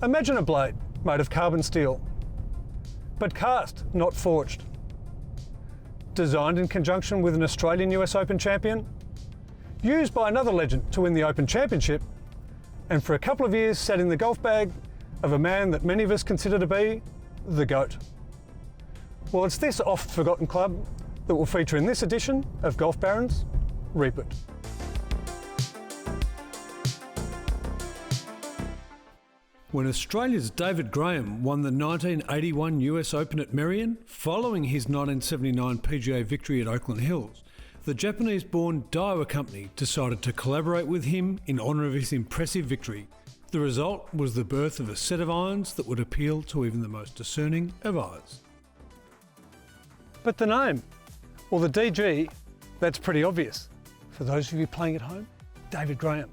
Imagine a blade made of carbon steel, but cast, not forged. Designed in conjunction with an Australian US Open champion, used by another legend to win the Open Championship, and for a couple of years sat in the golf bag of a man that many of us consider to be the GOAT. Well, it's this oft-forgotten club that will feature in this edition of Golf Barons Reboot. When Australia's David Graham won the 1981 US Open at Merion, following his 1979 PGA victory at Oakland Hills, the Japanese-born Daiwa company decided to collaborate with him in honour of his impressive victory. The result was the birth of a set of irons that would appeal to even the most discerning of eyes. But the name, or the DG, that's pretty obvious. For those of you playing at home, David Graham.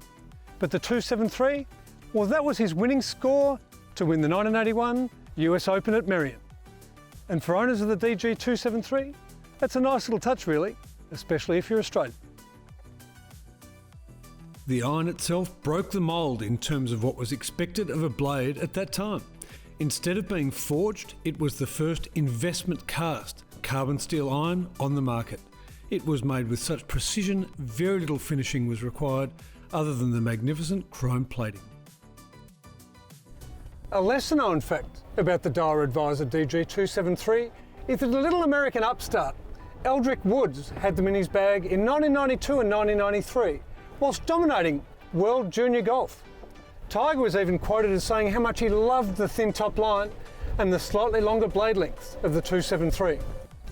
But the 273? Well, that was his winning score to win the 1981 US Open at Merion. And for owners of the DG 273, that's a nice little touch really, especially if you're Australian. The iron itself broke the mould in terms of what was expected of a blade at that time. Instead of being forged, it was the first investment cast carbon steel iron on the market. It was made with such precision, very little finishing was required other than the magnificent chrome plating. A lesser known fact about the Daiwa Advisor DG 273 is that a little American upstart, Eldrick Woods, had them in his bag in 1992 and 1993, whilst dominating world junior golf. Tiger was even quoted as saying how much he loved the thin top line and the slightly longer blade length of the 273.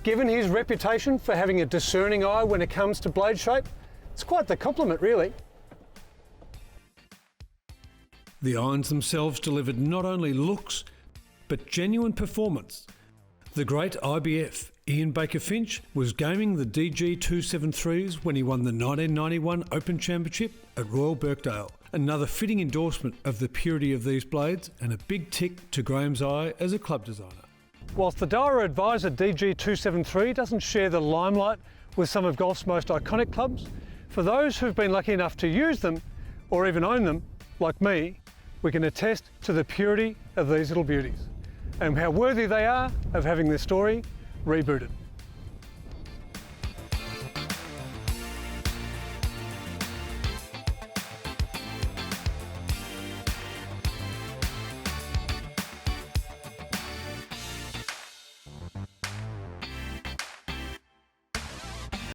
Given his reputation for having a discerning eye when it comes to blade shape, it's quite the compliment really. The irons themselves delivered not only looks, but genuine performance. The great IBF, Ian Baker Finch, was gaming the DG 273s when he won the 1991 Open Championship at Royal Birkdale. Another fitting endorsement of the purity of these blades and a big tick to Graham's eye as a club designer. Whilst the Daiwa Advisor DG 273 doesn't share the limelight with some of golf's most iconic clubs, for those who've been lucky enough to use them or even own them, like me, we can attest to the purity of these little beauties and how worthy they are of having their story rebooted.